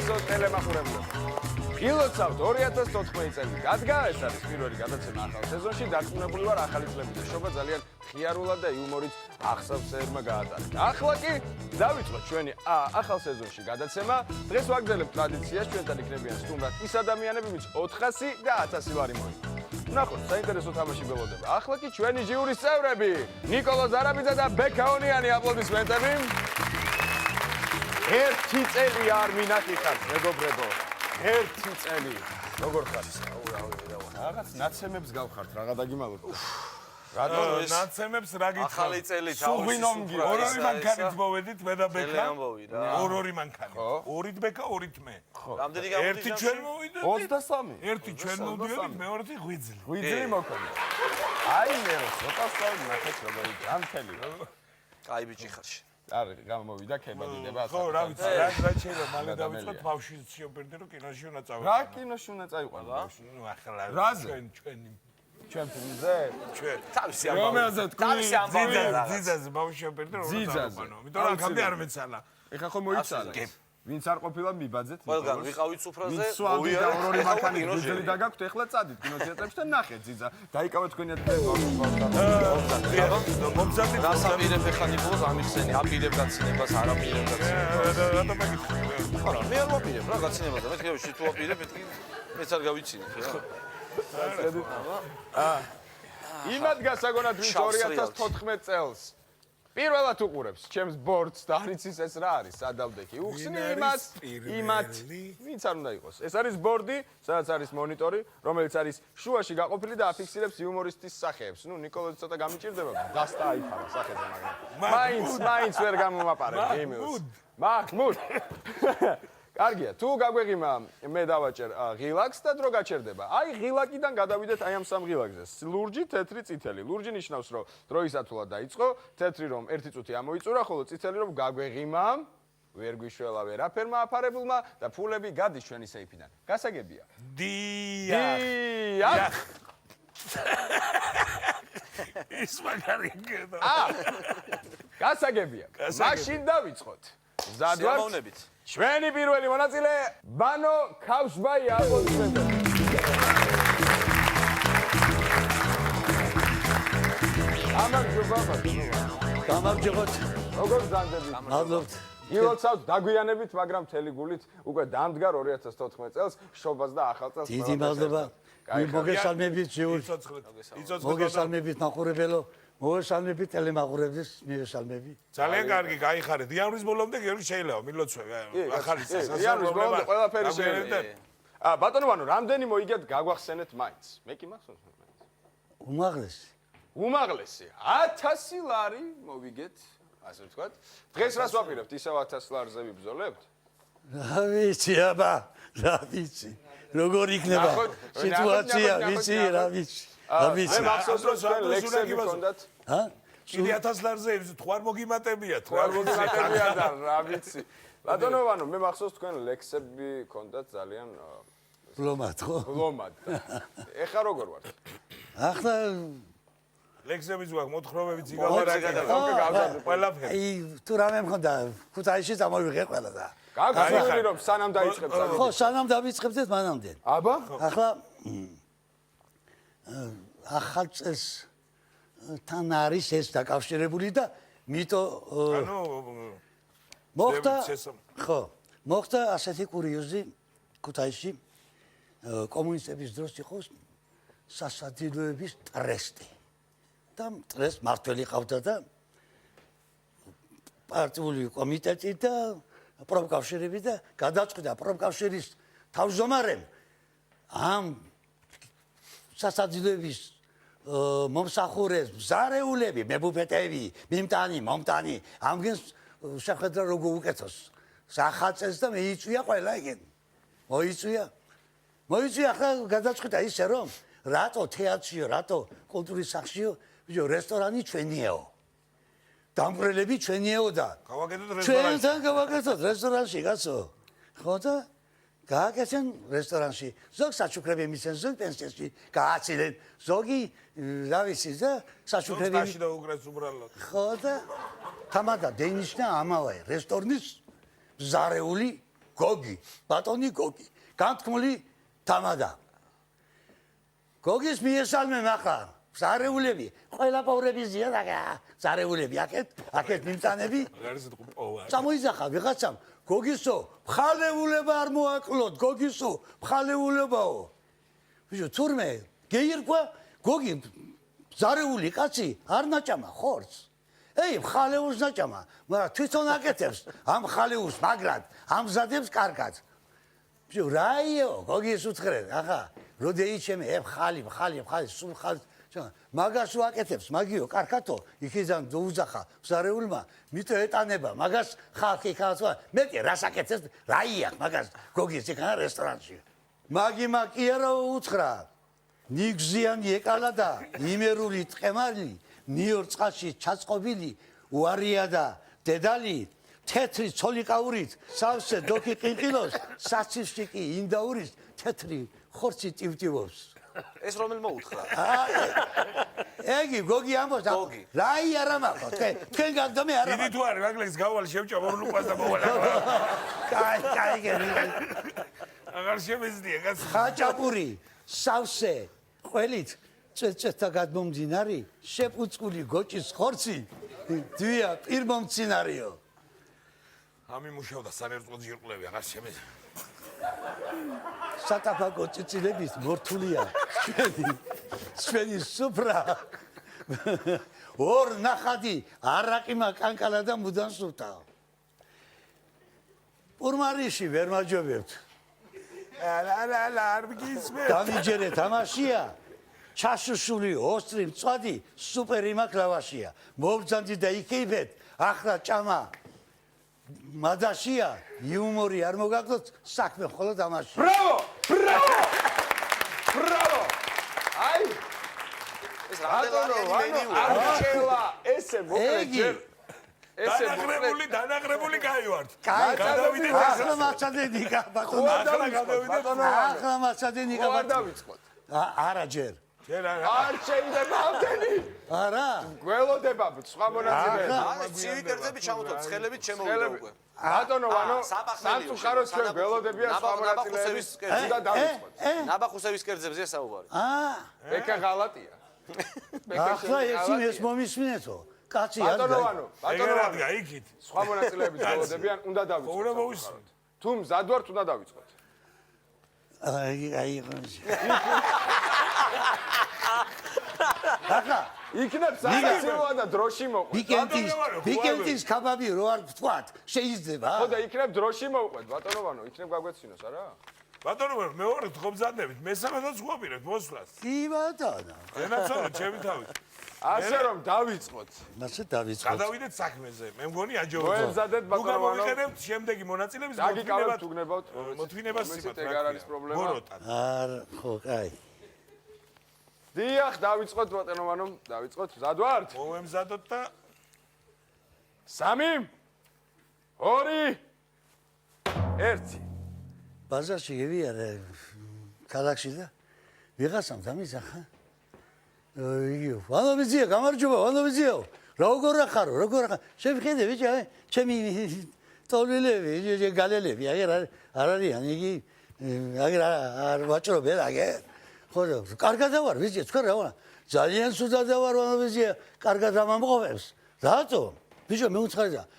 გასაოცარ ტელემახურებლებო. გილოცავთ 2014 წელი გადგა, ეს არის პირველი გადაცემა ახალ სეზონში, დარწმუნებული ვარ ახალი წლების შეშობა ძალიან ხიარულად და იუმორით ახსავსერმა გაატარა. ახლა კი დავიწყოთ ჩვენი ახალ სეზონში გადაცემა. დღეს ვაგრძელებთ ტრადიციას, ჩვენთან იქნებიან სტუმრად ის ადამიანები, ვინც 400 და 1000 ვარი მოიგო. ნახოთ, საინტერესო თამაში ველოდება. ახლა კი ჩვენი ჟიურის წევრები, ნიკოლო ზარაბიძე და ბექაონიანი, აპლოდისმენტები. ერთი წელი არ მინახიხართ, მეგობრებო. ერთი წელი. როგორ ხარ? რაღაც ნაცემებს გავხართ, რაღა დაგიმალოთ. რატო ნაცემებს რა გითხრა? ახალი წელი სუღვინომგი. ორი მანქანით მოვედით მე და ბექა. ტელეამბოვი რა. ორი მანქანი. ორით ბექა, ორით მე. რამდენი ერთი ჩვენ მოვიდეთ. 23. ერთი ჩვენ მოვიდეთ, მეორეთი ღვიძლი. ღვიძლი მოქონდა. აი მე ცოტა სწავლა ნახეთ როგორი გამთელი. კაი ბიჭი ხარში. არ გამოვიდა ქებადინება. ხო, რა ვიცი, რა შეიძლება მალე დავიწყოთ ბავშვი სიოპერდი რომ კინოში უნდა წავიდე. რა კინოში უნდა წაიყვანო ბავშვი? ნუ ახლა რაზე? ჩვენი ჩვენ ფილმზე? ჩვენ თავისი რომელზე თავისი ამბავი ძიძაზე ბავშვი სიოპერდი რომ უნდა წავიდე. იმიტომ რომ აქამდე არ მეცალა. ეხა ხო მოიცალა. ვინც არ ყოფილა მიბაძეთ? ყველგან ვიყავით სუფრაზე. სვამდი და ორი მანქანი ღვიძლი დაგაქვთ, ეხლა წადით კინოთეატრებში და ნახეთ ძიძა. დაიკავეთ თქვენი მომზადდი რას აპირებ ეხლა ნიკოლოზ ამიხსენი, აპირებ გაცინებას, არ აპირებ გაცინებას. რატომ მეკითხები? ხო რა, მე არ ვაპირებ რა გაცინებაზე, მე ხევში თუ აპირებ, მეთქი მეც არ გავიცინებ რა. იმად გასაგონად ვინც 2014 წელს პირველად უყურებს ჩემს ბორდს და არ იცის ეს რა არის სადავდექი. უხსნი იმათ ვინც არ უნდა იყოს. ეს არის ბორდი, სადაც არის მონიტორი, რომელიც არის შუაში გაყოფილი და აფიქსირებს იუმორისტის სახეებს. ნუ ნიკოლოზი ცოტა გამიჭირდება, დასტა აიფარა სახეზე, მაგრამ მაინც ვერ გამომაპარებ გეიმილს. მაჰმუდ. კარგია, თუ გაგვეღიმა მე დავაჭერ ღილაკს და დრო გაჩერდება. აი ღილაკიდან გადავიდეთ აი ამ სამ ღილაკზე. ლურჯი, თეთრი, წითელი. ლურჯი ნიშნავს, რომ დროისათულად დაიწყო, თეთრი რომ 1 წუთი ამოიწურა, ხოლო წითელი რომ გაგვეღიმა, ვერ გვიშველა ვერაფერმა აფარებულმა და ფულები გადის ჩვენი სეიფიდან. გასაგებია? დიახ. ის მაგარი გედა. გასაგებია. მაშინ დავიწყოთ. ზადვარდებით. ჩვენი პირველი მონაწილე ბანო ქავშბაია, აპლოდისმენტები. გამარჯობათ. როგორ გზანდებით? მადლობთ. გილოცავთ დაგვიანებით, მაგრამ მთელი გულით უკვე დამდგა 2014 წელს შობას და ახალ წელს. დიდი მადლობა. მოგესალმებით ჟიურ. მოგესალმებით მაყურებელო. მოგესალმებით ტელემაყურებლის, მივესალმები. ძალიან კარგი, გაიხარეთ. იანვრის ბოლომდე გიორგი შეიძლება მილოცვე. ახალი წესი. იანვრის ბოლომდე ყველაფერი შეიძლება. ბატონო ვანო, რამდენი მოიგეთ გაგვახსენეთ მაინც? მე კი მახსოვს მაინც. უმაღლესი. უმაღლესი 1000 ლარი მოვიგეთ, ასე ვთქვათ. დღეს რას ვაპირებთ? ისევ 1000 ლარზე ვიბრძოლებთ? რა ვიცი, აბა, რა ვიცი. როგორ იქნება სიტუაცია, ვიცი, რა ვიცი. მე მახსოვს რომ ჩვენ ლექსები გქონდათ. ჰა? კიდე 1000 ლარზე თუ არ მოგიმატებიათ, თუ არ მოგიმატებიათ და რა ვიცი. ბატონო ვანო, მე მახსოვს თქვენ ლექსები გქონდათ ძალიან ბლომად ხო? ბლომად. ეხა როგორ ვართ? ახლა ლექსებიც გვაქვს, მოთხრობებიც იგავარაკეთ. ყველაფერი. აი, თუ რამე მქონდა, ქუთაისში წამოვიღე ყველა და. გაგახსოვდი რომ სანამ დაიწყებთ წავიდეთ. ხო, სანამ დავიწყებდეთ მანამდე. აბა? ახლა ახალ წელს თან არის ეს დაკავშირებული და მითო მოხდა ხო მოხდა ასეთი კურიოზი ქუთაისში კომუნისტების დროს იყო სასადილოების ტრესტი და ტრესტ მართველი ყავდა და პარტიული კომიტეტი და პროფკავშირები და გადაწყვიტა პროფკავშირის თავმჯდომარემ ამ სასადილოების მომსახურეს მზარეულები, მებუფეტები, მიმტანი, მომტანი, ამგენს შეხედა როგორ უკეთოს. სახალწეს და მეიწვია ყველა ეგენ. მოიწვია ახლა გადაწყვიტა ისე რომ რატო თეატრიო, რატო კულტურის სახლშიო, ბიჭო, რესტორანი ჩვენიაო. დამღვრელები ჩვენიაო და გავაკეთოთ რესტორანში. ჩვენთან გავაკეთოთ რესტორანში, კაცო. ხო და გააკეთენ რესტორანში. ზოგი საჩუქრები მისცენ, ზოგი პენსიაში გააცილენ, ზოგი რა ვიცი და საჩუქრები ზოგში და უკრეს უბრალოდ. ხო და თამადა დენიშნა ამავე რესტორნის მზარეული გოგი, ბატონი გოგი. განთქმული თამადა. გოგის მიესალმე ახლა ზარეულები, ყველა პოვრებიზია და ზარეულები აქეთ მიმწანები. წამოიძახა ვიღაცამ გოგისო, მხალეულება არ მოაკლოთ, გოგისო, მხალეულებაო. ბიჭო, თურმე გეირქვა გოგი ზარეული კაცი არ ნაჭამა ხორცს. ეი, მხალეულს ნაჭამა, მაგრამ თვითონ აკეთებს ამ მხალეულს მაგრად, ამზადებს კარგად. ბიჭო, რაიო, გოგის უთხრენ, ახლა როდეიჩემე ხალი, სულ ხალი მაგას ვაკეთებს, მაგიო, კარგათო, იქიდან დაუძახა ზარეულმა, მითო ეტანება, მაგას ხალხი ხალხა, მე კი რას აკეთებს, რაია, მაგას გოგის იქნა რესტორანში. მაგიმა კი არა უთხრა, ნიგზიანი ეკალა და იმერული ტყემალი, ნიორ წყალში ჩაწყობილი, უარია და დედალი, თეთრი ცოლიკაურით, სავსე დოქი ყინყილოს, საცივში კი ინდაურის თეთრი ხორცი ტივტივობს. ეს რომელ მოუთხრა? ეგი გოგი ამბობს და რაი არა მაყო თქვენ გაგდომე არა დიდი თუ არის მაგლექს გავვალ შევჭა მომლუყას და მოვალ კაი გერი აღარ შემეძდია კაცი ხაჭაპური სავსე ყველით წეწეთა გადმომძინარი შეფუწკული გოჭის ხორცი დვია პირმომცინარიო ამი მუშავდა სანერწყვო ჯირკვლები აღარ შემეძდია სატაფაკო წიწილების მორთულია ჩვენი სუფრა ორ ნახადი არაყიმა კანკალა და მუდან სულტაო პურმარიში ვერ მაჯობებთ ლა არ მიგისმე დამიჯერე თამაშია ჩაშუშული ოსტრი მწვადი სუპერი მაკლავაშია მოვძანდი და იქეიფეთ ახლა ჭამა მადაშია იუმორი არ მოგაგდოთ საქმე ხოლო თამაში ბრავო აი ეს რამდენი არჩევა ესე მოკლედ დანაღრებული გაივართ გადავიდეთ ახლა მაცადენი ახლა მაცადენი დავიწყოთ არა ჯერ არ შეიძლება ამდენი არა გველოდება სხვა მონაწილეები ცივი კერძები ჩამოთვალ ცხელებით შემოვიდა უკვე ბატონო ვანო სამწუხაროდ ჩვენ გველოდებია სხვა მონაწილეების უნდა დავიწყოთ ნაბახუსების კერძებზე საუბარი ბეკა ღალატია ახლა ეს მომისმინეთო კაცი არ ბატონო ვანო რადგა იქით სხვა მონაწილეები გველოდებიან უნდა დავიწყოთ თუ მზად ვართ უნდა დავიწყოთ აი ახლა იქნებ საგაცილოა და დროში მოყვეთ ვიკენდის ქაბაბი რო არ ვთქვათ შეიძლება ხო და იქნებ დროში მოყვეთ ბატონო ვანო იქნებ გაგვეცინოს არა ბატონო მეორე ხობზადებით მესამედაც გვაპირებთ მოსვლას კი ბატონო ენაცოლო ჩემი თავით ასე რომ დავიწყოთ მასე დავიწყოთ გადავიდეთ საქმეზე მე მგონი აჯობო მოემზადეთ ბატონო ვანო მოვიყენებთ შემდეგი მონაწილეების დაგიკავებთ უგნებავთ მოთმინებას ეგ არ არის პრობლემა არ ხო კაი დიახ დავიწყოთ ბატონო ვანო დავიწყოთ მზად ვართ მოვემზადოთ და 3 2 1 ბაზარში გევიარე ქალაქში და ვიღაცამ დამიზახა იგივე ვანოვიძია გამარჯობა ვანოვიძიო როგორ ახარო შევხედე ბიჭო ჩემი ტოლილები გალელები აგერ არ არიან იგი აგერ არ ვაჭრობენ აგერ ხო კარგად ვარ ვიცი თქვენ რა ვარ ძალიან სუდად ვარ ვანოვიძია კარგად ამამყოფებს რატო ბიჭო მე უცხარი და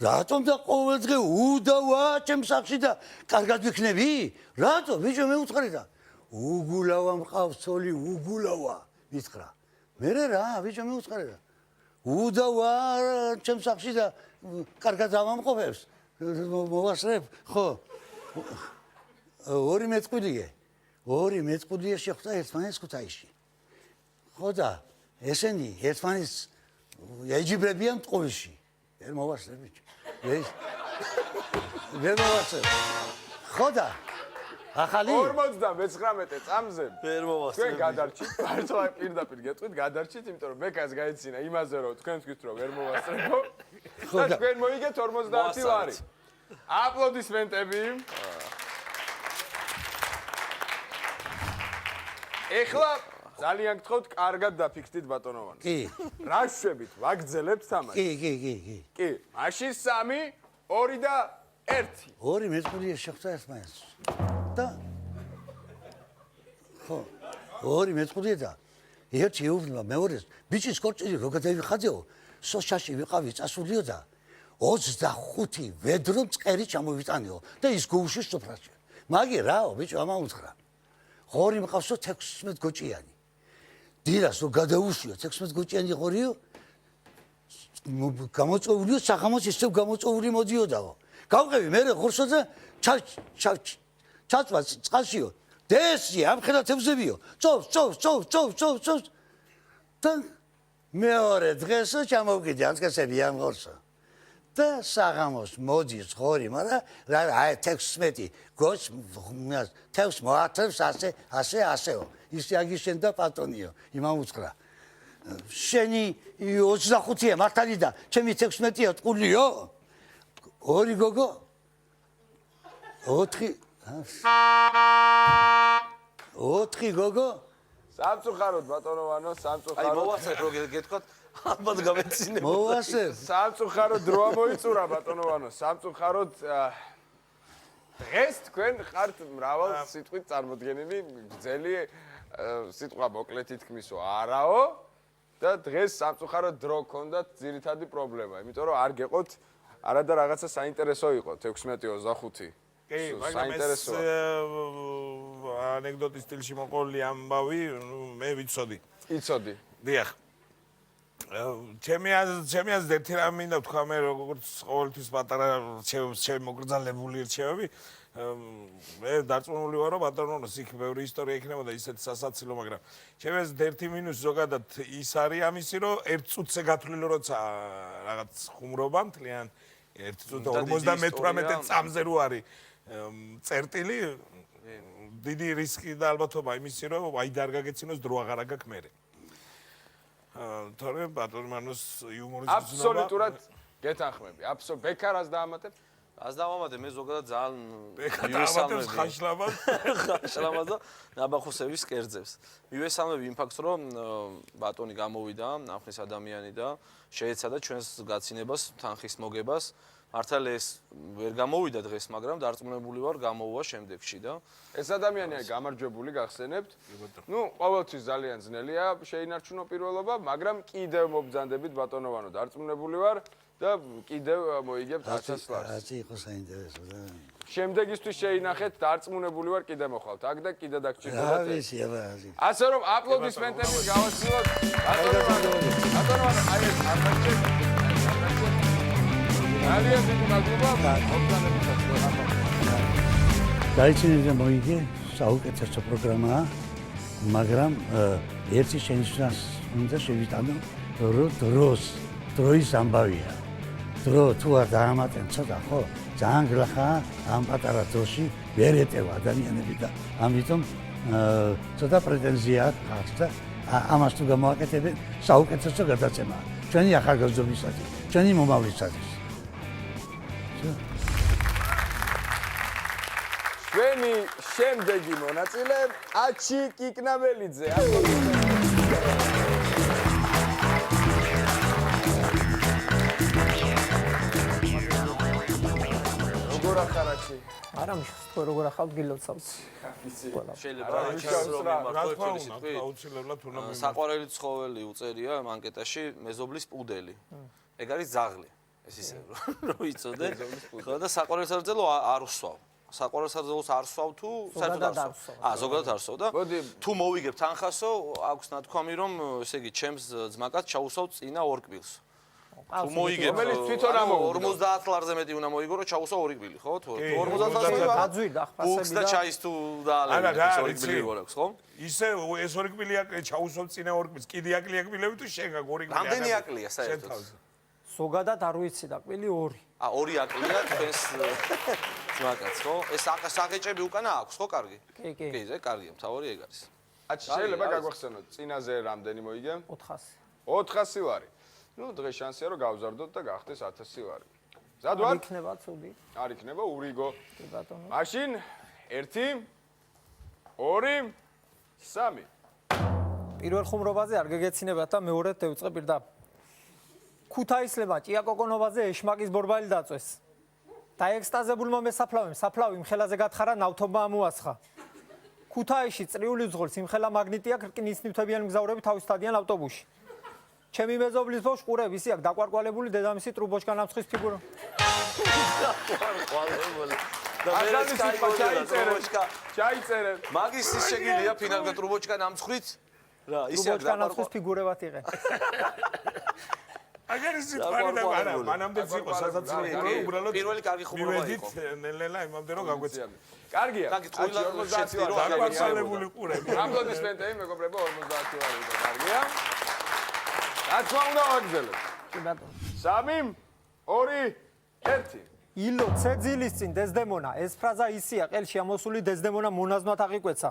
რატომ და ყოველდღე უდავა ჩემ სახში და კარგად ვიქნები რატო ბიჭო მე უცხარი და უგულავა მყავს ცოლი უგულავა მითხრა მე რა ბიჭო მე უცხარი და უდავა ჩემ სახში და კარგად ამამყოფებს მოვასწრებ ხო ორი მეწყვილია შეხვდა ერთმანეთს ქუთაისში ხო და ესენი ერთმანეთს ეჯიბრებიან ტყუილში ვერ მოვასწრებ ბიჭო ვერ მოვასწრებ ხო და ახალი 59 წამზე ვერ მოვასწრებ თქვენ გადარჩით მართლა პირდაპირ გეტყვით გადარჩით იმიტომ რომ მეკას გაეცინა იმაზე რომ თქვენ თქვით რომ ვერ მოვასწრებო და თქვენ მოიგეთ 50 ლარი აპლოდისმენტები ეხლა ძალიან გთხოვთ კარგად დაფიქრდით ბატონოვანი კი რა შვებით ვაგრძელებთ თამაში კი კი მაშინ 3 2 და 1 2 მეწყურია შეხვდა ერთმანეთს. და ხო 2 მეწყურია და ერთი ეუბნება მეორეს ბიჭის კორწილი რო გადავიხაძეო სოშაში ვიყავი წასულიო და 25 ვედრო მწყერი ჩამოვიტანეო და ის გულში სოფრაში. მაგი რაო ბიჭო ამა უთხრა. ღორი მყავსო 16 გოჭიანი. დილას რო გადაუშიო 16 გოჭიანი ღორიო გამოწვეულიო საღამოს ისევ გამოწვეული მოდიოდაო. გავყევი მე ღორსო და ჩაწვა წყალშიო. დესი ამხელა თევზებიო. წოვ. და მეორე დღესო ჩამოვკიდე ანცკესები ამ ღორსო. და საღამოს მოდის ღორი, მაგრამ აი 16 გოს თევს მოათებს ასეო. ის აგიშენ და პატონიო. იმამ უთხრა. შენი 25-ია მართალი და ჩემი 16-ია ტყულიო? 2 გოგო 4 გოგო სამწუხაროდ ბატონოვანო აი სამწუხაროდ მოვასწრებ რო გეთქვათ ალბათ გამეცინე მოვასწრებ სამწუხაროდ დროა მოიწურა ბატონოვანო სამწუხაროდ დღეს თქვენ ხართ მრავალ სიტყვით წარმოდგენილი გრძელი სიტყვა მოკლედ თითქმისო არაო და დღეს სამწუხაროდ დრო ქონდათ ძირითადი პრობლემა იმიტომ რომ არ გეყოთ არადა რაღაცა საინტერესო იყო 16-25 კი მაგრამ ეს ანეკდოტის სტილში მოყოლი ამბავი მე ვიცოდი იცოდი დიახ ჩემი აზრით ერთი რამ მინდა ვთქვა მე როგორც ყოველთვის პატარა ჩემი მოგრძალებული რჩევები მე დარწმუნებული ვარ რომ ბატონოს იქ ბევრი ისტორია იქნებოდა ისეთი სასაცილო მაგრამ ჩემი აზრით ერთი მინუსი ზოგადად ის არის ამისი რომ ერთ წუთზე გათვლილი როცა რაღაც ხუმრობა მთლიან 1 წუთი 58 წამზე რო არის წერტილი დიდი რისკი და ალბათობა იმისი რომ აი და არ გაგეცინოს დრო აღარ აგაქვს მე თორემ ბატონმანოს იუმორის აბსოლუტურად გეთანხმები ბექარას დაამატებ ას დავამატე მე ზოგადად ძალიან მივესალმები ხაშლამას და ნაბახუსების კერძებს მივესალმები იმ ფაქტს რომ ბატონი გამოვიდა ახლის ადამიანი და შეეცადა ჩვენს გაცინებას თანხის მოგებას მართალია ეს ვერ გამოვიდა დღეს მაგრამ დარწმუნებული ვარ გამოვა შემდეგში და ეს ადამიანია გამარჯვებული გახსენებთ ნუ ყოველთვის ძალიან ძნელია შეინარჩუნო პირველობა მაგრამ კიდევ მობრძანდებით ბატონოვანო დარწმუნებული ვარ და კიდევ მოიგებთ 1000 ლარს რაც იყო საინტერესო და შემდეგისთვის შეინახეთ დარწმუნებული ვარ კიდე მოხვალთ აქ და კიდე დაგჭირდებათ ვიცი აბა ასე რომ აპლოდისმენტებით გავასწროთ ბატონოვანო აი ეს არ დაგჭირდა ძალიან დიდი მადლობა მოგზაურობისას დაიჩინე მოიგე საუკეთესო პროგრამაა მაგრამ ერთი შენიშნას უნდა შევიტანო რომ დროის ამბავია დრო თუ არ დაამატენ ცოტა ხო ძალიან გლახაა ამ პატარა დროში ვერ ეტევა ადამიანები და ამიტომ ცოტა პრეტენზია აქვს და ამას თუ გამოაკეთებენ საუკეთესო გადაცემაა ჩვენი ახალგაზრდობისათვის ჩვენი მომავლისათვის ჩვენი შემდეგი მონაწილე აჩი კიკნაბელიძე როგორ ახარაჩი არა მიშს თუ როგორ ახალ გილოცავს შეიძლება აუცილებლად უნდა საყვარელი ცხოველი უწერია ანკეტაში მეზობლის პუდელი ეგ არის ძაღლი ეს ისე რომ იცოდე ხო და საყვარელი სარძელო არ უსვავ საყვარელ სარძელოს არ სვავ თუ საერთოდ არ სვავ ზოგადად არ სვავ და თუ მოვიგებ თანხასო აქვს ნათქვამი რომ ესე იგი ჩემს ძმაკაც ჩაუსვავ წინა 2 კბილს თუ მოიგებ რომელიც თვითონ ამოვიდა 50 ლარზე მეტი უნდა მოიგო რომ ჩაუსვავ 2 კბილი ხო თუ 50 ლარზე გაძვირდა ხფასები ბუქს და ჩაის თუ დაალევი 2 კბილი რო აქვს ხო ისე ეს 2 კბილია ჩაუსვავ წინა 2 კბილს კიდე აკლია კბილები თუ შეგა 2 კბილი რამდენი აკლია საერთოდ ზოგადად არ ვიცი და კბილი 2 2 აკლია თქვენს ძმაკაც ხო ეს საგეჭები უკანა აქვს ხო კარგი კი ზე კარგია მთავარი ეგ არის აჩ შეიძლება გაგვახსენოთ წინაზე რამდენი მოიგე 400 400 ლარი ნუ დღეს შანსია რომ გავზარდოთ და გახდეს 1000 ლარი მზად ვართ იქნება ცუდი არ იქნება ურიგო კი ბატონო მაშინ 1 2 3 პირველ ხუმრობაზე არ გეგეცინებათ და მეორედ დავიწყე პირდაპირ ქუთაისლებმა ჭიაკოკონოვაძე ეშმაკის ბორბალი დაწვეს დაექსტაზებულმა მესაფლავემ საფლავი იმხელაზე გათხარა ნავთობა ამოასხა. ქუთაისში წრიული ზღოლს იმხელა მაგნიტია რკინის ნივთებიანი მგზავრები თავისთადიან ავტობუსში. ჩემი მეზობლის ბავშვი ყურები ისი აქვს დაკვარკვალებული დედამისი ტრუბოჩკა ნამცხის ფიგურა. ჩაიწერე. მაგის ის შეგიძლია ფინალზე ტრუბოჩკა ნამცხრით? რა, ისე ტრუბოჩკა ნამცხის ფიგურებად იყენ. აგერ ის ფარი და არა, მანამდე იყო სასაცილო უბრალოდ პირველი კარგი ხუმრობა იყო. ნელ-ნელა იმამდე რომ გაგვეცია. კარგია. კარგი, წუილა 40 ვარ. დაგვაცალებული ყურები. აპლოდისმენტები მეგობრებო 50 ვარ იყო. კარგია. რაც უნდა ვაგრძელოთ. 3 2 1 ილო ცეძილის წინ დეზდემონა ეს ფრაზა ისია ყელში ამოსული დეზდემონა მონაზვნად აღიკვეცა.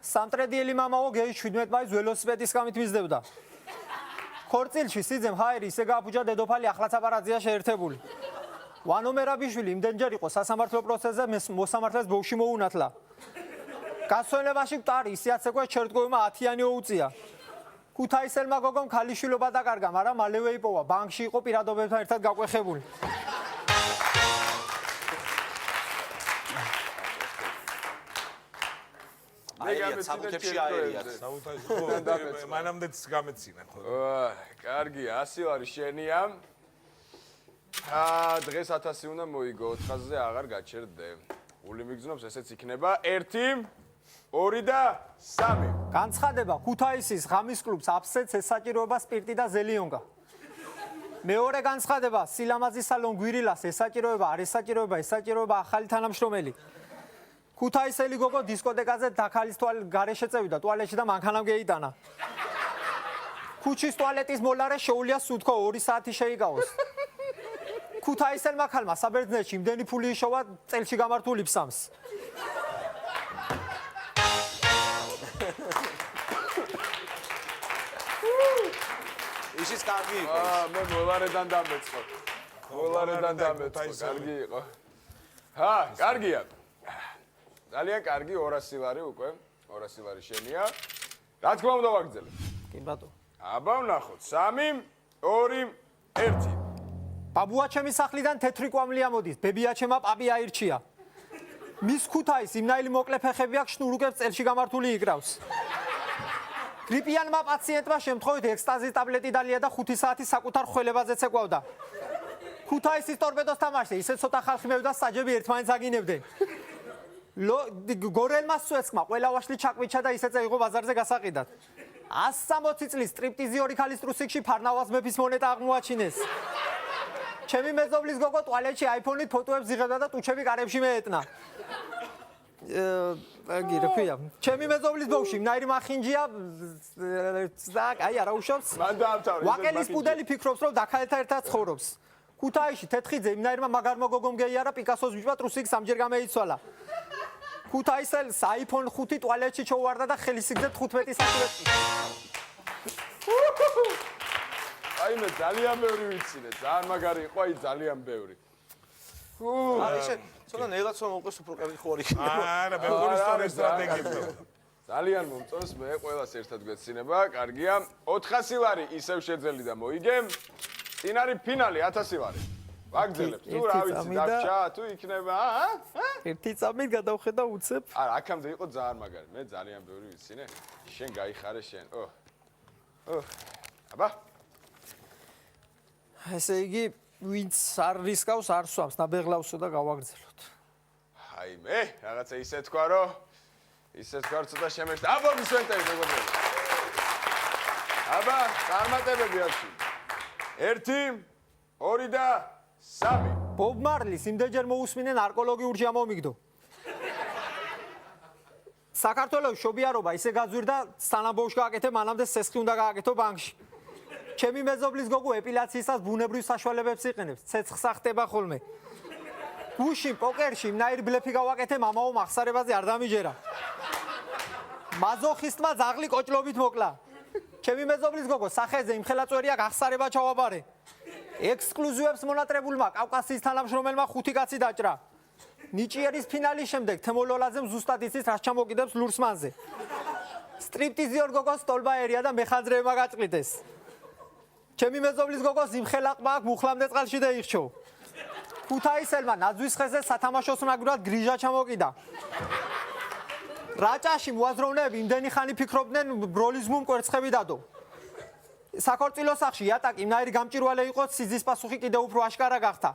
სამტრედიელი მამაო გეის 17 მაისს ველოსიპედის გამით მისდევდა. ხორცილში სიძემ ჰაერი ისე გააფუჭა დედოფალი ახლაც აპარატზეა შეერთებული. ვანო მერაბიშვილი იმდენჯერ იყო სასამართლო პროცესზე მოსამართლეს ბოუში მოუნათლა. გასვენებაში მტარი ისიაცეკვე ჩერტკოვმა 10-იანი ოუწია. ქუთაისელმა გოგომ ქალიშვილობა დაკარგა, მაგრამ მალევე იპოვა. ბანკში იყო პირადობებთან ერთად გაკვეხებული. აერია საბუთებში აერია. მანამდეც გამეცინა ხო. კარგია, 100 არის შენია. დღეს 1000 უნდა მოიგო, 400-ზე აღარ გაჩერდე. გული მიგზნობს, ესეც იქნება 1 2 და 3. განცხადება ქუთაისის ღამის კლუბს აფსეთს ესაჭიროება სპირტი და ზელიონგა. მეორე განცხადება სილამაზის სალონ გვირილას ესაჭიროება არ ესაჭიროება ახალი თანამშრომელი. ქუთაისელი გოგო დისკოტეკაზე დაქალის გარეშე წევიდა ტუალეტში და მანქანამ გეიტანა. ქუჩის ტუალეტის მოლარე შეუძლია სუთქო 2 საათი შეიკავოს. ქუთაისელმა ქალმა საბერძნეთში იმდენი ფული იშოვა წელში გამართულ იფსამს. ისიც კარგი იყო. მე მოლარედან დამეწყო. კარგი იყო. კარგია. ძალიან კარგი 200 ლარი უკვე. 200 ლარი შენია. რა თქმა უნდა ვაგრძელებ. კი ბატონო. აბა ვნახოთ. 3 2 1 ბაბუა ჩემი სახლიდან თეთრი კვამლი ამოდის. ბებია ჩემა პაპი აირჩია. მის ქუთაის იმნაილი მოკლე ფეხები აქვს შნურუკებს წელში გამართული იკრავს. გრიპიანმა პაციენტმა შემთხვევით ექსტაზის ტაბლეტი დალია და 5 საათი საკუთარ ხველებაზეც ეკვავდა. ქუთაისის ტორპედოს თამაშზე ისე ცოტა ხალხი მევდა საჯები ერთმანეთს აგინებდნენ. გორელმა სუეცკმა ყველა ვაშლი ჩაკვიჩა და ისე წაიღო ბაზარზე გასაყიდად. 160 წლის სტრიპტიზი ორი ქალის ტრუსიკში ფარნავას მეფის მონეტა აღმოაჩინეს. ჩემი მეზობლის გოგო ტუალეტში აიფონით ფოტოებს იღებდა და ტუჩები კარებში მეეტნა. აგი რა ქვია? ჩემი მეზობლის ბავშვი მნაირი მახინჯია. აი არა უშავს. მან დაამთავრა. ვაკელის პუდელი ფიქრობს რომ დაქალთან ერთად ცხოვრობს. ქუთაისში თეთხიძე მნაირმა მაგარმა გოგომ გეიარა პიკასოს ბიჭმა ტრუსიკს ამჯერ გამოეიცვალა. ქუთაისელს აიფონ 5 ტუალეტში ჩაუვარდა და ხელისიგზეთ 15 საათი. აი მე ძალიან ბევრი ვიცინე, ძალიან მაგარი იყო, აი ძალიან ბევრი. აი ცოტა ნელა ცოტა მოყვის უფრო კარგი ხო არ იქნება. არა, ბევრი სტრატეგია. ძალიან მომწონს, მე ყველას ერთად გვეცინება, კარგია. 400 ლარი ისევ შეძელი და მოიგე. წინ არის ფინალი 1000 ლარი. ვაგრძელებ. თუ რა ვიცი, დაგჭა, თუ იქნება, ერთი წამით გადავხედა უცებ. არა, აქამდე იყო ძალიან მაგარი. მე ძალიან ბევრი ვიცინე. შენ გაიხარე შენ. აბა. ესე იგი, ვინც არ რისკავს, არ სვამს, ნაბეღლავსო და გავაგრძელოთ. აი მე, რაღაცა ისე თქვა, რომ ცოტა შემეშ. აპლოდისმენტები მეგობრებო. აბა, წარმატებები აქვს. 1 2 და 3. ბობ მარლის იმდენჯერ მოусმინე ნარკოლოგიურჯი ამომიგდო. საქართველოს შობიარობა ისე გაძვირდა, სანამ გააკეთე, მანამდე სესხი უნდა გააკეთო ბანკში. ჩემი მეზობლის გოგო ეპილაციისას ბუნებრივ საშუალებებს იყენებს, ცეცხლს ახტება ხოლმე. გუში პოკერში მნაირი ბლეფი გავაკეთე, მამაო მახსარებაზე არ დამიჯერა. მაზოხისტმა ძაღლი კოჭლობით მოკლა. ჩემი მეზობლის გოგო სახეზე იმხელა წვერია გახსარება ჩავაბარე. ექსკლუზივებს მონატრებულმა კავკასიის თანამშრომელმა 5 კაცი დაჭრა. ნიჭიერის ფინალის შემდეგ თემოლოლაძემ ზუსტად იცის რაც ჩამოკიდებს ლურსმანზე. სტრიპტიზიორ გოგოს სტოლბაერია და მეხანძრეებმა გაჭყიდეს. ჩემი მეზობლის გოგოს იმხელა ყმა აქვს მუხლამდე წყალში დაიხჩო. ქუთაისელმა ნაძვის ხეზე სათამაშოს ნაგურად გრიჟა ჩამოკიდა. რაჭაში მოაზროვნეები იმდენი ხანი ფიქრობდნენ ბროლიზმუმ კვერცხები დადო. საქორწილო სახლში იატაკი იმნაირი გამჭირვალე იყო, სიზის პასუხი კიდევ უფრო აშკარა გახდა.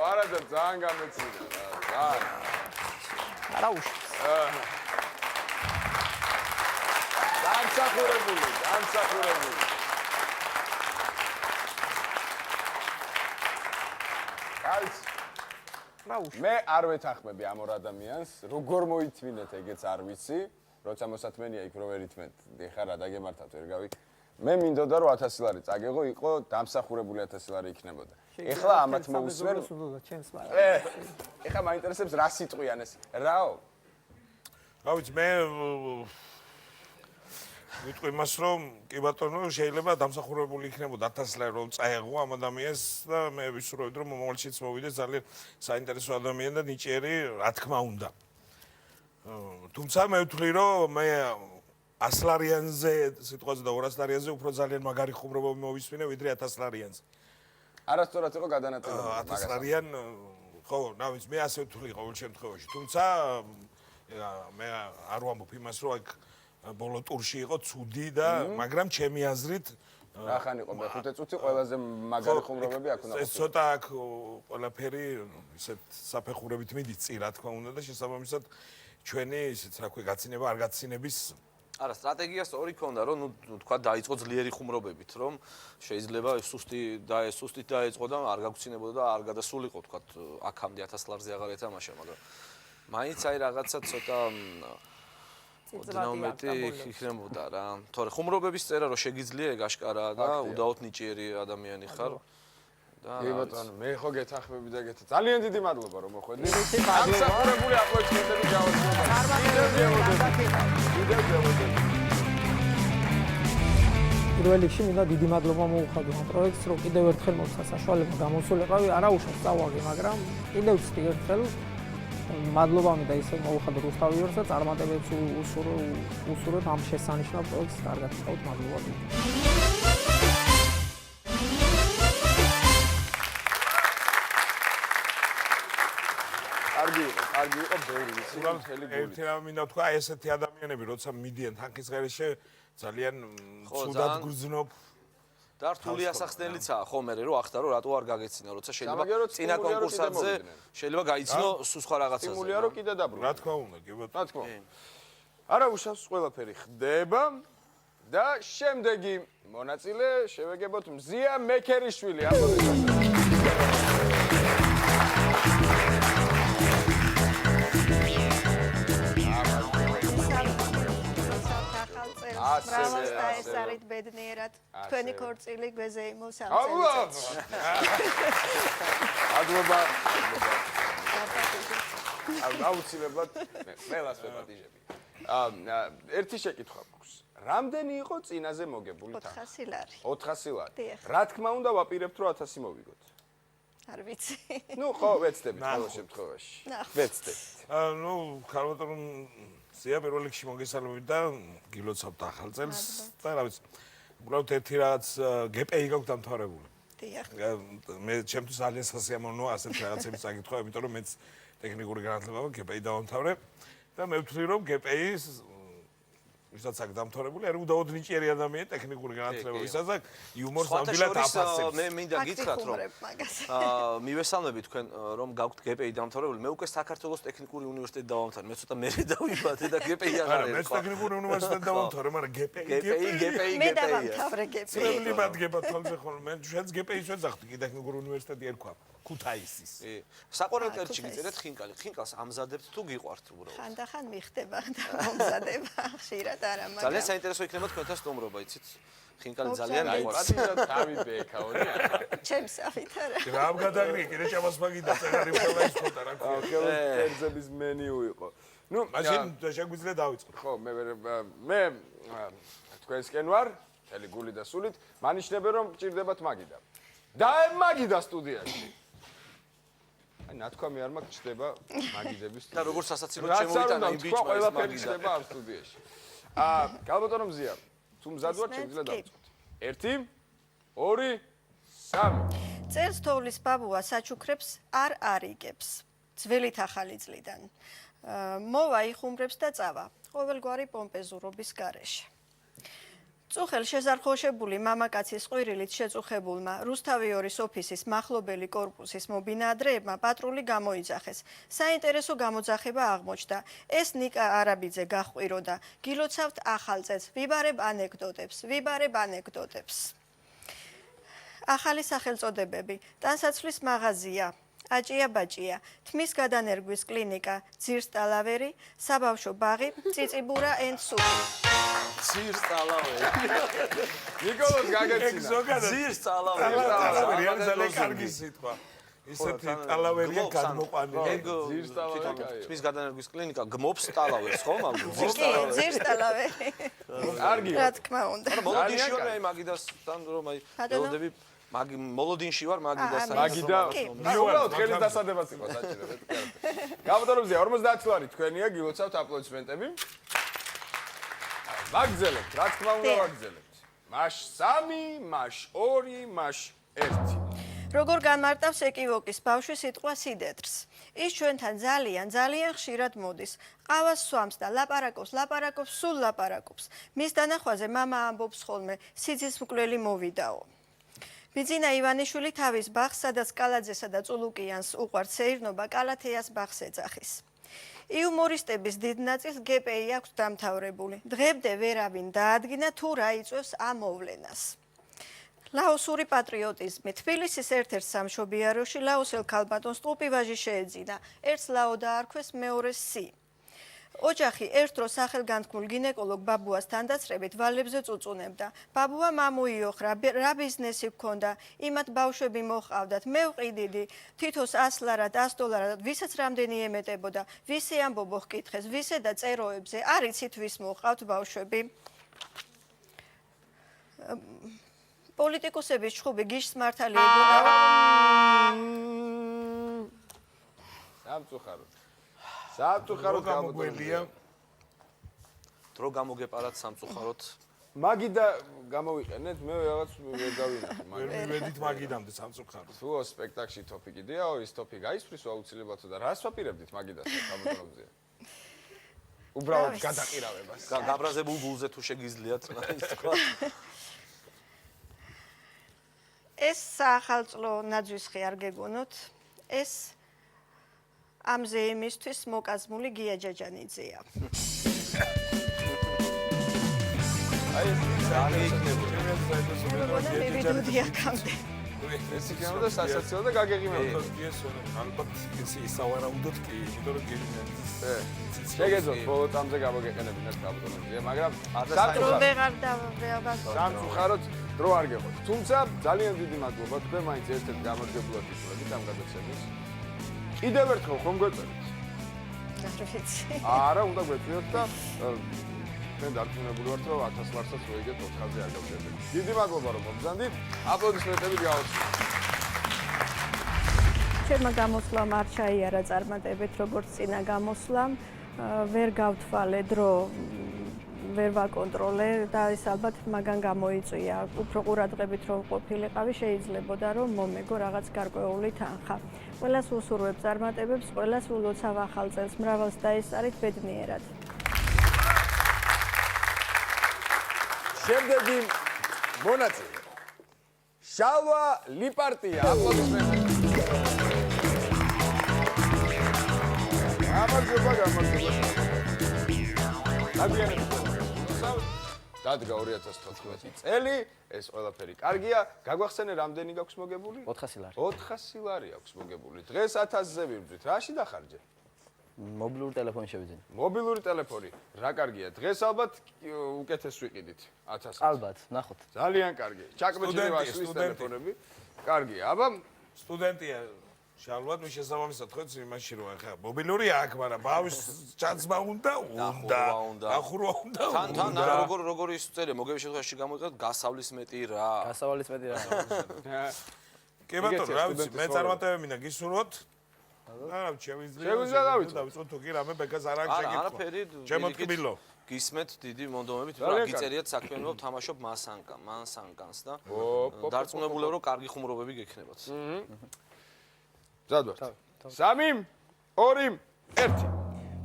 არადა ძალიან გამეცნია რა. არა უშავს. დამსახურებული. გაიც რა უშავს. მე არ ვეთანხმები ამ ორ ადამიანს, როგორ მოითმინეთ ეგეც არ ვიცი, როცა მოსათმენია იქ რო ვერ ითმენთ, ეხლა რა დაგემართათ ვერ გავი. მე მინდოდა რომ 1000 ლარი წაგეღო, იყო დამსახურებული 1000 ლარი იქნებოდა. ეხლა ამათ მოусმენ. ეხლა მაინტერესებს რა სიტყვიან ეს. რაო? რა ვიცი მე ვიტყვი მას რომ კი ბატონო შეიძლება დამსახურებული იქნებოდა 1000 ლარი რომ წაეღო ამ ადამიანს და მე ვისურვებდი რომ მომავალშიც მოვიდეს ძალიან საინტერესო ადამიანი და ნიჭიერი რა თქმა უნდა. თუმცა მე ვთვლი რომ მე 100 ლარიანზე სიტყვაზე და 200 ლარიანზე უფრო ძალიან მაგარი ხუმრობა მოვისმინე ვიდრე 1000 ლარიანზე. არასწორად იყო გადანაწილებული. 1000 ლარიან ხო, რა ვიცი მე ასე ვთვლი ყოველ შემთხვევაში. თუმცა მე არ ვამბობ იმას რომ აქ ბოლო ტურში იყო ცუდი და მაგრამ ჩემი აზრით რა ხან იყო მე 5 წუთი ყველაზე მაგარი ხუმრობები აქ უნდა ეს ცოტა აქ ყველაფერი ისეთ საფეხურებით მიდის წინ რა თქმა უნდა და შესაბამისად ჩვენი ისეთ რა ქვია გაცინება არ გაცინების არა სტრატეგიას ორი ქონდა რომ ნუ თქვა დაიწყო ძლიერი ხუმრობებით რომ შეიძლება სუსტით დაიწყო და არ გაგცინებოდა და არ გადასულიყო თქვა აქამდე 1000 ლარზე აღარ ეთამაშა მაგრამ მაინც აი რაღაცა ცოტა ოდნავ იქნებოდა რა. თორე ხუმრობების წერა რომ შეგიძლია ეგ აშკარაა და უდაოდ ნიჭიერი ადამიანი ხარ. და კი ბატონო, მე ხო გეთანხმები და გეთა. ძალიან დიდი მადლობა რომ მოხვედი. დამსახურებული აპლოდისმენტები გავაკეთე. პირველ რიგში მინდა დიდი მადლობა მოუხადო ამ პროექტს, რომ კიდევ ერთხელ მოხდა საშუალება გამოსულიყავი, არა უშავს წავაგე, მაგრამ კიდევ ვცდი ერთხელ მადლობა მინდა ისე მოუხადო რუსთავიორს და წარმატებებს უსურვოთ ამ შესანიშნავ პროექტს კარგად ვიყავთ მადლობა მინდა. კარგი იყო ბევრი ვიცი მთელი გული. ერთი რამე მინდა თქვა აი ესეთი ადამიანები როცა მიდიან თანხის ღერეში ძალიან ცუდად გრძნობ და რთული ასახსნელიცაა ხო მე რომ ახტარო რატო არ გაგეცინა როცა შეიძლება წინა კონკურსებზე შეიძლება გაიცნო სულ სხვა რაღაცაზე სტიმულია რომ კიდე დაბრუნო რა თქმა უნდა კი ბატონო რა თქმა უნდა არა უშავს ყველაფერი ხდება და შემდეგი მონაწილე შევეგებოთ მზია მექერიშვილი ბრავოს და ეს არის ბედნიერად თქვენი ქორწილი გვეზე იმოსამწელს. მადლობა. აუცილებლად ყველას ვეპატიჟები. ერთი შეკითხვა გვაქვს. რამდენი იყო წინაზე მოგებული თანხა? 400 ლარი. 400 ლარი. რა თქმა უნდა ვაპირებთ რომ 1000 მოვიგოთ. არ ვიცი. ნუ ხო ვეცდებით ყოველ შემთხვევაში. ვეცდებით. ნუ ქალბატონო ზია პირველ რიგში მოგესალმებით და გილოცავთ ახალ წელს და რა ვიცი უბრალოდ ერთი რაღაც გპი გაქვთ დამთავრებული. დიახ. მე ჩემთვის ძალიან სასიამოვნოა ასეთ რაღაცების წაკითხვა, იმიტომ რომ მეც ტექნიკური განათლება მაქვს, გპი დავამთავრე და მე ვთვლი რომ გპი-ის ვისაც აქ დამთავრებული არის უდაოდ ნიჭიერი ადამიანი ტექნიკური განათლებისას და იუმორს ნამდვილად აფასებს. მე მინდა გითხრათ რომ მივესალმები თქვენ რომ გაქვთ გპი დამთავრებული. მე უკვე საქართველოს ტექნიკური უნივერსიტეტი დავამთავრე. მე ცოტა მერე დავიბადე და გპი აღარ არა, მე ტექნიკური უნივერსიტეტი დავამთავრე, მაგრამ გპი. მე დავამთავრე გპი. ცნობილი მადგება თვალზე ხოლმე. მე ჩვენს გპი-ს ვეძახთ კი ტექნიკური უნივერსიტეტი ერქვა. ქუთაისის. საყვარელ კერჩი გიწერეთ ხინკალი. ხინკალს ამზადებთ თუ გიყვართ უბრალოდ? ხანდახან მიხდება და მომზადება ხშირად არა მაგრამ ძალიან საინტერესო იქნება თქვენთან სტუმრობა, იცით? ხინკალი ძალიან მიყვარს. თავი ბექაონი არა. ჩემსავით არა. რამ გადაგრიგე, კიდე ჭამასმაგი და წერარი ხელა ის ხოთა რა ქვია. კერძების მენიუ იყო. ნუ მაშინ შეგვიძლია დავიწყოთ. ხო, მე თქვენსკენ ვარ, მთელი გული და სულით, მანიშნებენ რომ გჭირდებათ მაგიდა. და მაგიდა სტუდიაში. აი ნათქვამი არ მაქვს ჩდება მაგიდების და როგორ სასაცილოდ შემოვიტანა იმ ბიჭმა ეს მაგიდა. ჩდება ამ სტუდიაში. გალბატონო მზია, თუ მზად ვარ, შეგვიძლია დავიწყოთ. 1 2 3. წელს თოვლის ბაბუა საჩუქრებს არ არიგებს. ძველით ახალი წლიდან. მოვა იხუმრებს და წავა. ყოველგვარი პომპეზურობის გარეშე. წუხელ შეზარხოშებული მამაკაცის ყვირილით შეწუხებულმა რუსთავიორის ოფისის მახლობელი კორპუსის მობინადრეებმა პატრული გამოიძახეს. საინტერესო გამოძახება აღმოჩნდა. ეს ნიკა არაბიძე გაჰყვიროდა. გილოცავთ ახალწელს, ვიბარებ ანეკდოტებს. ახალი სახელწოდებები. ტანსაცმლის მაღაზია. აჭია ბაჭია, თმის გადანერგვის კლინიკა, ძირს ტალავერი, საბავშვო ბაღი, წიწიბურა and სუპი. ძირს ტალავერი. ნიკოლოზ გაგეცინა. ძირს ტალავერი. ტალავერი არის ძალიან კარგი სიტყვა. ისეთი ტალავერია გადმოყვანილი. ძირს ტალავერი. თმის გადანერგვის კლინიკა გმობს ტალავერს, ხო? კი, ძირს ტალავერი. კარგი. რა თქმა უნდა. მოლოდინში ვარ მე მაგიდასთან რომ აი ველოდები მოლოდინში ვარ მაგიდასთან. მაგიდა. უბრალოდ ხელის დასადებაც იყო საჭირო. გამოდარობზია 50 ლარი თქვენია, გილოცავთ აპლოდისმენტები. მაგზელებთ, რა თქმა უნდა მაგზელებთ. მაშ 3, მაშ 2, მაშ 1. როგორ განმარტავს ეკივოკის ბავშვი სიტყვა სიდედრს. ის ჩვენთან ძალიან ხშირად მოდის. ყავას სვამს და ლაპარაკობს, სულ ლაპარაკობს. მის დანახვაზე მამა ამბობს ხოლმე, სიძის მკვლელი მოვიდაო. ბიძინა ივანიშვილი თავის ბაღს, სადაც კალაძესა და წულუკიანს უყვართ სეირნობა, კალათეას ბაღს ეძახის. იუმორისტების დიდ ნაწილს გპი აქვს დამთავრებული. დღემდე ვერავინ დაადგინა თუ რა იწვევს ამ მოვლენას. ლაოსური პატრიოტიზმი. თბილისის ერთ-ერთ სამშობიაროში ლაოსელ ქალბატონს ტყუპი ვაჟი შეეძინა. ერთს ლაო დაარქვეს, მეორეს სი. ოჯახი ერთ დროს სახელგანთქმულ გინეკოლოგ ბაბუას თანდაცრებით ვალებზე წუწუნებდა. ბაბუა მამუიოხრა, რა ბიზნესი გქონდა, იმათ ბავშვები მოჰყავდათ, მე ვყიდიდი, თითოს 100 ლარად, 100 დოლარად, ვისაც რამდენი ემეტებოდა, ვისი ამბობო ჰკითხეს, ვისე და წეროებზე, არ იცით ვის მოჰყავთ ბავშვები. პოლიტიკოსების ჩხუბი გიშს მართალი ეგონა. სამწუხაროდ გამოგველია. დრო გამოგეპარათ სამწუხაროდ. მაგიდა გამოვიყენეთ, მე რაღაც ვერ გავინახე. ვერ მივედით მაგიდამდე სამწუხაროდ. თუ სპექტაკლში ტოპი კიდეა, ის ტოპი გაისვრის აუცილებლად და რას ვაპირებდით მაგიდასთან გამოდრომზე? უბრალოდ გადაყირავებას. გაბრაზებულ გულზე თუ შეგიძლიათ ის თქვა. ეს საახალწლო ნაძვისხი არ გეგონოთ. ეს ამ ზეიმისთვის მოკაზმული გია ჯაჯანიძეა. აი ეს მივიდოდი აქამდე. ეს იქნება სასაცილო და გაგეღიმებოდ. ალბათ ისავარაუდოთ კი, იმიტომ რომ შეგეძლოთ ბოლო წამზე გამოგეყენებინათ კაპიტონებზე, მაგრამ სამწუხაროდ დრო არ გეყოთ. თუმცა ძალიან დიდი მადლობა თქვენ მაინც ერთ-ერთ გამარჯვებულად იწვევით ამ გადაცემის. კიდევ ერთხელ ხომ გვეწევით? არა, უნდა გვეწვიოთ და თქვენ დარწმუნებული ვართ, რომ 1000 ლარსაც მოიგებთ 4-ზე არ გავშევდეთ. დიდი მადლობა რომ მომბრძანდით. აპლოდისმენტები გავაცნობთ. ჩემმა გამოსვლამ არ ჩაიარა წარმატებით, როგორც წინა გამოსვლამ. ვერ გავთვალე დრო, ვერ ვაკონტროლე და ეს ალბათ მაგან გამოიწვია. უფრო ყურადღებით რომ ყოფილიყავი, შეიძლებოდა რომ მომეგო რაღაც გარკვეული თანხა. ყველას უსურვებ წარმატებებს, ყველას ულოცავ ახალ წელს, მრავალს დაესწარით ბედნიერად. შემდეგი მონაწილე. შალვა ლიპარტია, აპლოდისმენტები. გამარჯობა. დადგა 2014 წელი, ეს ყველაფერი კარგია. გაგვახსენე რამდენი გაქვს მოგებული? 400 ლარი. 400 ლარი აქვს მოგებული. დღეს 1000-ზე ვიბრძვით. რაში დახარჯე? მობილური ტელეფონი შევიძინე. მობილური ტელეფონი. რა კარგია. დღეს ალბათ უკეთეს ვიყიდით 1000-ს. ალბათ, ნახოთ. ძალიან კარგი. ჩაკმეჭილი ვაშლის ტელეფონები. კარგია. აბა სტუდენტია შალვად მის შესაბამისად ხვეც იმაში რომ ახლა მობილური აქვს, მაგრამ ბავშვს ჩაცმა უნდა. ახურვა უნდა. თან როგორ ის წერია, მოგების შემთხვევაში გამოიყენოთ გასავლის მეტი რა. გასავალის მეტი რა. კი ბატონო, რა ვიცი, მე წარმატებები მინდა გისურვოთ. რა ვიცი, შეგვიძლია დავიწყოთ. დავიწყოთ თუ კი რამე ბეკას არ აქვს შეკითხვა. არაფერი. ჩემო ტკბილო. გისმენთ დიდი მონდომებით, რომ გიწერიათ საქმიანობა ვთამაშობ მანსანკანს და დარწმუნებულებო რომ კარგი ხუმრობები გექნებათ. მზად ვართ. 3 2 1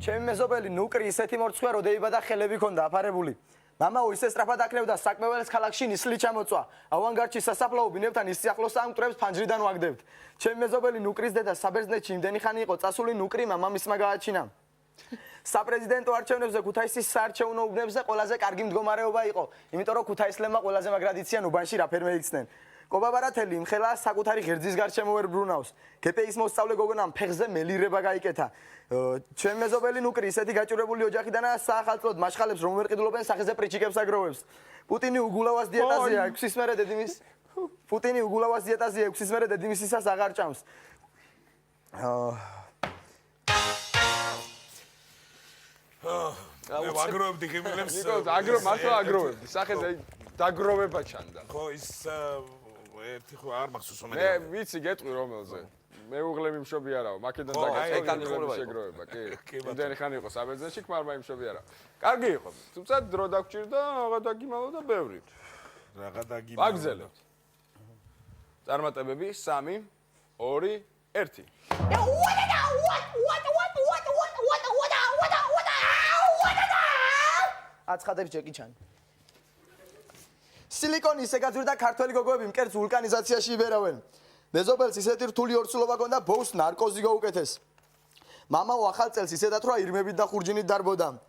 ჩემი მეზობელი ნუკრი ისეთი მორცხვია, რომ დაიბადა ხელები ქონდა აფარებული. მამაო ისე სწრაფად აკნევდა საკმეველს ქალაქში ნისლი ჩამოწვა. ავანგარდში სასაფლაო ბინებთან ის სიახლოს ამ მტრებს ფანჯრიდან ვაგდებთ. ჩემი მეზობელი ნუკრის დედა საბერძნეთში იმდენი ხანი იყო წასული ნუკრი მამამისმა გააჩინა. საპრეზიდენტო არჩევნებზე ქუთაისის საარჩევნო უბნებზე ყველაზე კარგი მდგომარეობა იყო, იმიტომ რომ ქუთაისლებმა ყველაზე მაგრად იციან უბანში რა ფერმე იქცნენ. კობაბარათელი იმხელა საკუთარი ღერძის გარშემო ვერ ბრუნავს. გპის მოსწავლე გოგონამ ფეხზე მელირება გაიკეთა. ჩემი მეზობელი ნუკრი ისეთი გაჭირებული ოჯახიდანაა საახალწლოდ მაშხალებს რომ ვერ ყიდულობენ სახეზე პრიჩიკებს აგროვებს. პუტინი უგულავას დიეტაზეა 6-ის მერე დედიმის პუტინი უგულავას დიეტაზეა 6-ის მერე დედიმისისას აღარ ჭამს. მე ვაგროვებდი გემილებს. ნიკო მართლა აგროვებდი. სახეზე დაგროვება ჩანდა. ხო ის ერთი ხო არ მახსოვს მე ვიცი გეტყვი რომელზე. მეუღლე მიმშობი არაო, მაკედან დაგეწყობა შეგროვება, კი. იმდენი ხანი იყო საბერძნეთში, ქმარმა იმშობი არაო. კარგი იყო, თუმცა დრო დაგჭირდა, რაღა დაგიმალო და ბევრი. რაღა დაგიმალო. ვაგზელებთ. წარმატებები 3 2 1 აცხადებს ჯეკი ჩანი. სილიკონი ისე გაძვირდა ქართველი გოგოები მკერდს ვულკანიზაციაში იბერავენ. მეზობელს ისეთი რთული ორცულობა ჰქონდა, ბოუს ნარკოზი გაუკეთეს. მამაო ახალ წელს ისედაც რა ირმებით და ხურჯინით დარბოდა.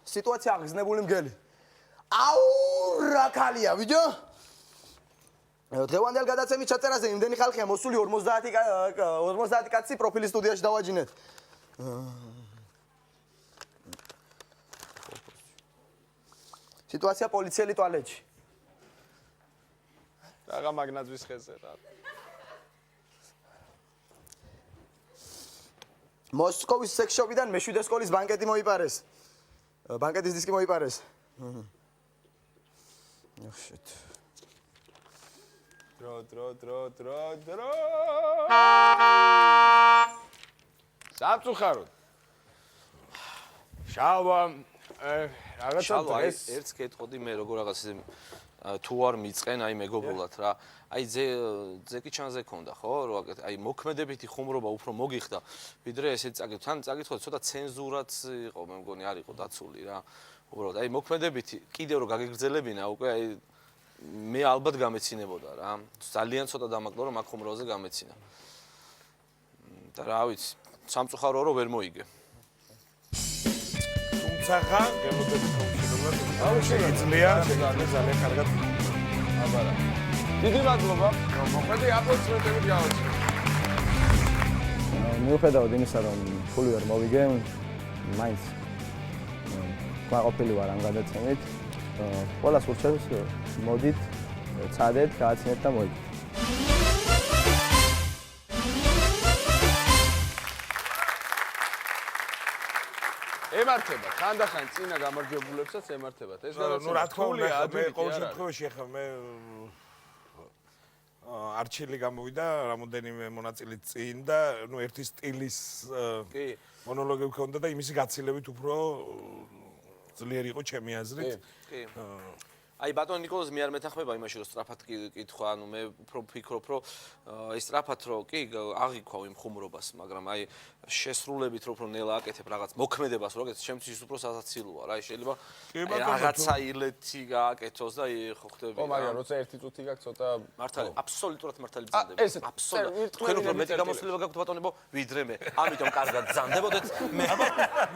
სიტუაცია აღგზნებული მგელი. აუ რა ქალია, ვიდეო? დღევანდელ გადაცემის ჩაწერაზე იმდენი ხალხია მოსული 50 კაცი პროფილის სტუდიაში დავაჯინეთ. სიტუაცია პოლიციელი ტუალეტში. რაღა მაგნაძვის ხეზე რა. მოსკოვის სექსშოპიდან მე-7 სკოლის ბანკეტი მოიპარეს. ბანკეტის დისკი მოიპარეს. დრო. სამწუხაროდ. შალვა რაღაცა დღეს ერთს გეტყოდი მე როგორ რაღაც თუ არ მიწყენ აი მეგობრულად რა. აი ზეკი ჩანზე ქონდა ხო? რომ აი მოქმედებითი ხუმრობა უფრო მოგიხდა, ვიდრე ესე წაგეთ. თან წაგითხოთ ცოტა ცენზურაც იყო, მე მგონი არ იყო დაცული რა. უბრალოდ აი მოქმედებითი კიდევ რო გაგეგრძელებინა უკვე აი მე ალბათ გამეცინებოდა რა. ძალიან ცოტა დამაკლო რომ აქ ხუმრობაზე გამეცინა. და რა ვიცი, სამწუხაროა რომ ვერ მოიგე. თუმცა გემოდები კონფერენციულად ძლია ძალიან კარგად. აბარა. დიდი მადლობა. მოხდი აპლოდისმენტებით გავაცხადე. მიუხედავად იმისა, რომ ფული ვერ მოვიგე, მაინც ყოფილი ვარ ამ გადაცემით. ყველას ურჩევს მოდით, წადეთ, გააცინეთ და მოიგეთ. ემართება, ხანდახან წინა გამარჯვებულებსაც ემართებათ. ეს ნუ რა თქმა უნდა, მე ყოველ შემთხვევაში ახლა მე არჩილი გამოვიდა რამოდენიმე მონაწილე წინ და ნუ ერთი სტილის მონოლოგი მქონდა და იმისი გაცილებით უფრო ძლიერი იყო ჩემი აზრით. კი. აი ბატონ ნიკოლოზ მე არ მეთანხმება იმაში რომ სწრაფად კითხვა, ანუ მე უფრო ვფიქრობ რომ ეს სწრაფად რომ კი აღიქვავ იმ ხუმრობას, მაგრამ აი შესრულებით რომ უფრო ნელა აკეთებ რაღაც მოქმედებას რომ აკეთებ, ჩემთვის უფრო სასაცილოა რა, შეიძლება რაღაცა ილეთი გააკეთოს და ხო ხდები. ო მაგრამ როცა ერთი წუთი გაქვს ცოტა მართალი, აბსოლუტურად მართალი ბრძანდება. აბსოლუტურად. თქვენ უფრო მეტი გამოსვლება გაქვთ ბატონებო, ვიდრე მე. ამიტომ კარგად ბრძანდებოდეთ.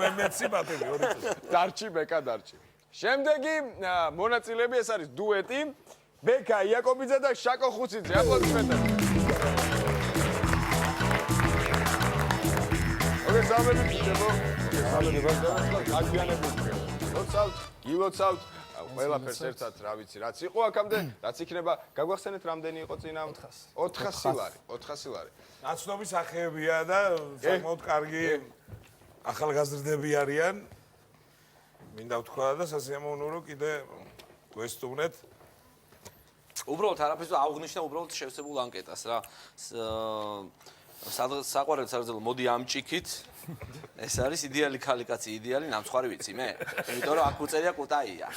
მე მეცი ბატონი 2 წუთი. დარჩი ბეკა დარჩი. შემდეგი მონაწილეები ეს არის დუეტი ბეკა იაკობიძე და შაკო ხუციძე. აპლოდისმენტები. მოგესალმებით ბიჭებო. ლოცავთ, გილოცავთ, ყველაფერს ერთად რა ვიცი, რაც იყო აქამდე, რაც იქნება, გაგვახსენეთ რამდენი იყო წინა 400 ლარი, 400 ლარი. ნაცნობის ახეებია და საკმაოდ კარგი ახალგაზრდები არიან. მინდა ვთქვა და სასიამოვნო რომ კიდე გვესტუმრეთ. უბრალოდ არაფერს აღვნიშნა, უბრალოდ შევსებულ ანკეტას რა. საყვარელი საგრძელო მოდი ამ ჭიქით. ეს არის იდეალი ქალიკაცი, იდეალი ნამსხარი ვიცი მე. იმიტომ რომ აქ უწერია კუტაია.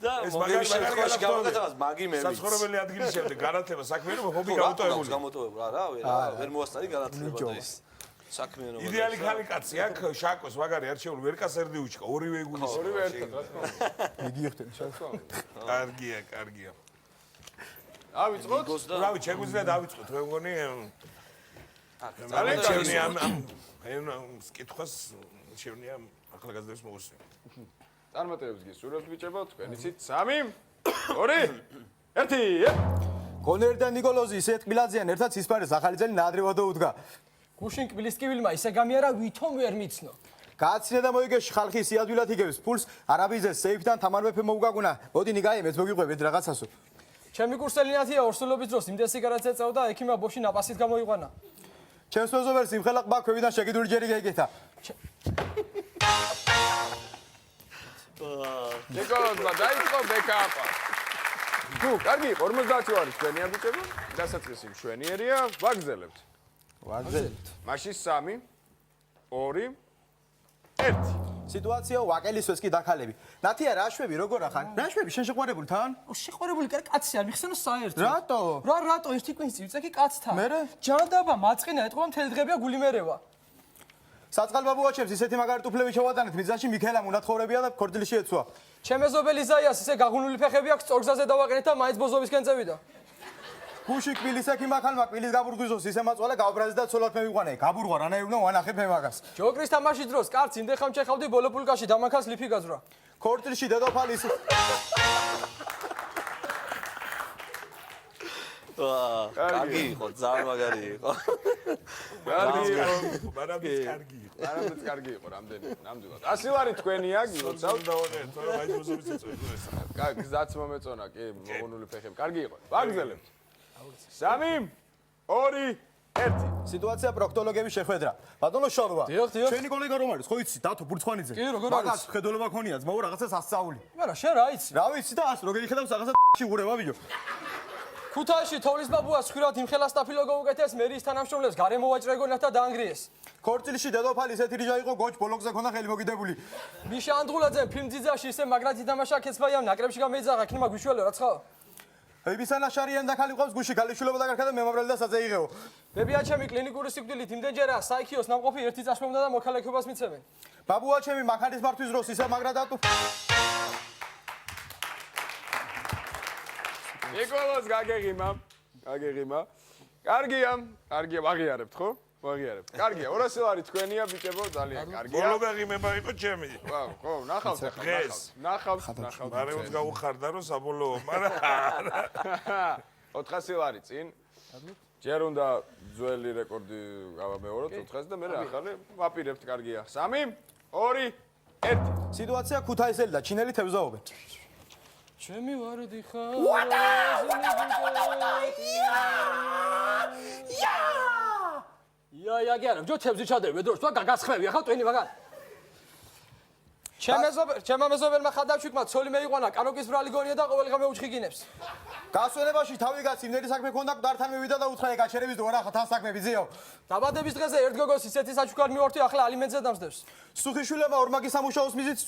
და მოგები შემთხვევაში გამოგეცავს მაგი მე ვიცი. საცხოვრებელი ადგილის შემდეგ განათლება საქმიანობა ჰობი გამოტოვებული. გამოტოვებული, არა, ვერ მოასწარი განათლება და ის საქმიანობა. იდეალი ქალიკაცი აქ შაკოს მაგარი არჩეული ვერ კასერდი უჩქა, ორივე გულის. ორივე ერთად, რა თქმა უნდა. მიგიხვდნენ შაკო. კარგია. ავიწყოთ? რავი, შეგვიძლია დავიწყოთ, მე მგონი ძალიან კარგი. ამ კითხვას შევნია ახალგაზრდებს მოусვია. წარმატებებს გისურვებთ ბიჭებო, თქვენ იცით 3 2 1 გონერი და ნიკოლოზი ისეთ კბილაძიან ერთად სისპარეს ახალი წელი ნაადრევადო უდგა. გუშინ კბილისკივილმა ისე გამიარა ვითომ ვერ მიცნო. გააცნე და მოიგეში ხალხი სიადვილად იგებს ფულს არაბიზეს სეიფთან თამარ მეფე მოუგაგუნა. მოდი ნიგაი მეც მოგიყვებით რაღაცასო. ჩემი კურსელინათია ორსულობის დროს იმდენ სიგარეტს ეწევდა ექიმა ბოში ნაპასით გამოიყვანა. ჩემს მეზობელს იმხელა ყბა ქვევიდან შეკიდული ჯერი გაიგეთა. ნიკოლოზმა დაიწყო ბეკაპა. ნუ, კარგი, 50 არის ჩვენია ბიჭებო. დასაწყისი მშვენიერია, ვაგზელებთ. ვაგზელებთ. მაშინ 3 2 1 სიტუაცია ვაკელისვეს კი დაქალები. ნათია რაშვები როგორ ახან? რაშვები შენ შეყვარებული თან? შეყვარებული კაცი არ მიხსენო საერთოდ. რატო? რატო ერთი კვინს წიწაკი კაცთან? მერე? ჯანდაბა მაწყინა ეთყობა მთელი დღეებია გულიმერევა. საწყალბაბუაჩებს ისეთი მაგარი ტუფლები შევატანეთ მიზანში მიქელა მონათხოვრებია და ქორდილიში ეცვა. ჩემეზობელი ზაიას ისე გაღუნული ფეხები აქვს წორგზაზე დავაყენეთ და მაინც ბოზოვისკენ წევიდა. გუში კბილის ექიმ ახალმა კბილის გაბურგვიზოს ისე მაწვალე გავბრაზი და ცოლად მევიყვანე. გაბურღვა რანაირ უნდა ვანახებ მე მაგას. ჯოკრის თამაშის დროს კარც იმდეხამ ჩეხავდი ბოლოპულკაში დამანქას ლიფი გაძვრა. ქორდილიში დედოფალის კარგი იყო, ძალიან მაგარი იყო. კარგი იყო. კარგი იყო. არამედ კარგი იყო ნამდვილად. 100 ლარი თქვენია, გილოცავთ. კარგი, გზაც მომეწონა, კი, მოგონული ფეხები. კარგი იყო. ვაგზელებთ. 3 2 1 სიტუაცია პროქტოლოგების შეხვედრა. ბატონო შალვა. დიახ. ჩვენი კოლეგა რომ არის, ხო იცი, დათო ბურცხვანიძე. კი, როგორ არის? მაგას ხედულობა ქონია, ძმაო, რაღაცას ასწავლი. მაგრამ შენ რა იცი? რა ვიცი და ას როგორ იხედავს რაღაცა შეგურება ბიჭო. ქუთაისში თოვლის ბაბუას ხშირად იმხელა სტაფილო გაუკეთეს მერის თანამშრომლებს გარემო ვაჭრეგონათ და დაანგრიეს. ქორწილში დედოფალი ისეთი რიჟა იყო გოჩ ბოლოგზე ქონდა ხელი მოგიდებული. მიშა ანდღულაძემ ფილმ ძიძაში ისე მაგრად ითამაშა კეცბაიამ ნაკრებში გამეიძახა ქნიმა გვიშველო რა ცხაო. ებისანა შარიან და ხალი ყავს გუში ქალიშვილობა დაგარქა და მემამრელი და საძე იღეო. ბებია ჩემი კლინიკური სიკვდილით იმდენჯერაა საიქიოს ნამყოფი ერთი წაშმობდა და მოქალაქეობას მიცემენ. ბაბუა ჩემი მანქანის მართვის დროს ისე მაგრად ატუ. ნიკოლოზ გაგეღიმა. კარგია, ვაღიარებთ ხო? ვაღიარებთ. კარგია, 200 ლარი თქვენია ბიჭებო, ძალიან კარგია. ბოლო გაღიმება იყო ჩემი. ხო, ნახავთ ახლა, ნახავთ. მარემს გაუხარდა რომ საბოლოო, მაგრამ 400 ლარი წინ. ჯერ უნდა ძველი რეკორდი გავამეოროთ 400 და მე ახალი ვაპირებთ, კარგია. 3 2 1 სიტუაცია ქუთაისელი და ჩინელი თევზაობენ. ჩემი ვარდი ხარ. ია გიარა, ჯო თევზი ჩადები დროს, თქვა გაგასხმევი, ახლა ტვენი მაგარ. ჩემმა მეზობელმა ხადავშიკმა ცოლი მეიყვანა, კანოკის ბრალი გონია და ყოველღა მეუჩხიგინებს. გასვენებაში თავი კაცი იმდენი საქმე ქონდა, მკვდართან მივიდა და უთხრა გაჩერების თუ არა თან საქმე ბიზიო. დაბადების დღეზე ერთ გოგოს ისეთი საჩუქარი მივორთი, ახლა ალიმენტზე დამსდევს. სუხიშვილებმა ორმაგი სამუშაოს მიზით